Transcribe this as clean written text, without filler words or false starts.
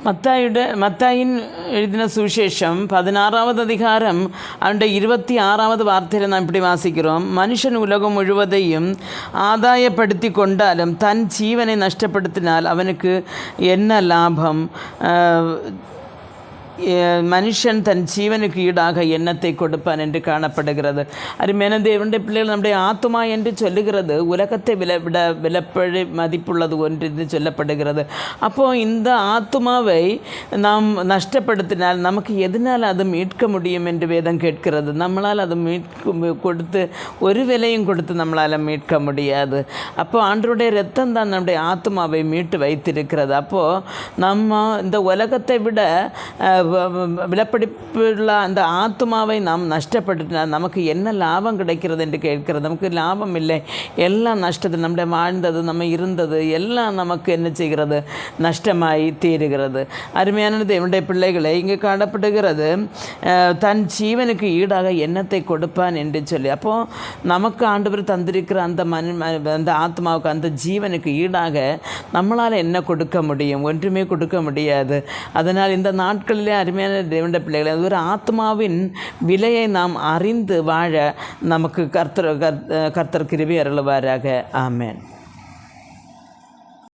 മത്തായിൻ എഴുതിன സുവിശേഷം 16வது அதிகாரம் அவனுடைய 26வது வார்த்தையில் நாம் இப்படி வாசிக்கிறோம். மனுஷன் உலகம் முழுவதையும் ஆதாயப்படுத்தி கொண்டாலும் தன் ஜீவனை நஷ்டப்படுத்தினால் அவனுக்கு என்ன லாபம்? மனுஷன் தன் ஜீவனுக்கு ஈடாக எண்ணத்தை கொடுப்பான் என்று காணப்படுகிறது. அருமையான தேவனுடைய பிள்ளைகள், நம்முடைய ஆத்துமா என்று சொல்லுகிறது உலகத்தை விலப்பழி மதிப்புள்ளது ஒன்று என்று சொல்லப்படுகிறது. அப்போது இந்த ஆத்துமாவை நாம் நஷ்டப்படுத்தினால் நமக்கு எதனால் அது மீட்க முடியும் என்று வேதம் கேட்கிறது. நம்மளால் அது கொடுத்து ஒரு விலையும் கொடுத்து நம்மளால் மீட்க முடியாது. அப்போது ஆண்டவருடைய இரத்தம் தான் நம்முடைய ஆத்துமாவை மீட்டு வைத்திருக்கிறது. அப்போது நம்ம இந்த உலகத்தை விட விலப்பிடிப்புள்ள அந்த ஆத்மாவை நாம் நஷ்டப்படுத்தினால் நமக்கு என்ன லாபம் கிடைக்கிறது என்று கேட்கிறது. நமக்கு லாபம் இல்லை, எல்லாம் நஷ்டத்தில் நம்முடைய வாழ்ந்தது, நம்ம இருந்தது எல்லாம் நமக்கு என்ன செய்கிறது? நஷ்டமாய் தீருகிறது. அருமையான தேவனுடைய பிள்ளைகளை, இங்கே காணப்படுகிறது தன் ஜீவனுக்கு ஈடாக எண்ணத்தை கொடுப்பான் என்று சொல்லி. அப்போது நமக்கு ஆண்டவர் தந்திருக்கிற அந்த ஆத்மாவுக்கு, அந்த ஜீவனுக்கு ஈடாக நம்மளால் என்ன கொடுக்க முடியும்? ஒன்றுமே கொடுக்க முடியாது. அதனால் இந்த நாட்களிலே அருமையான தேவனுடைய பிள்ளைகளை, ஒரு ஆத்மாவின் விலையை நாம் அறிந்து வாழ நமக்கு கர்த்தர் கிருபை அருளுவாராக. ஆமென்.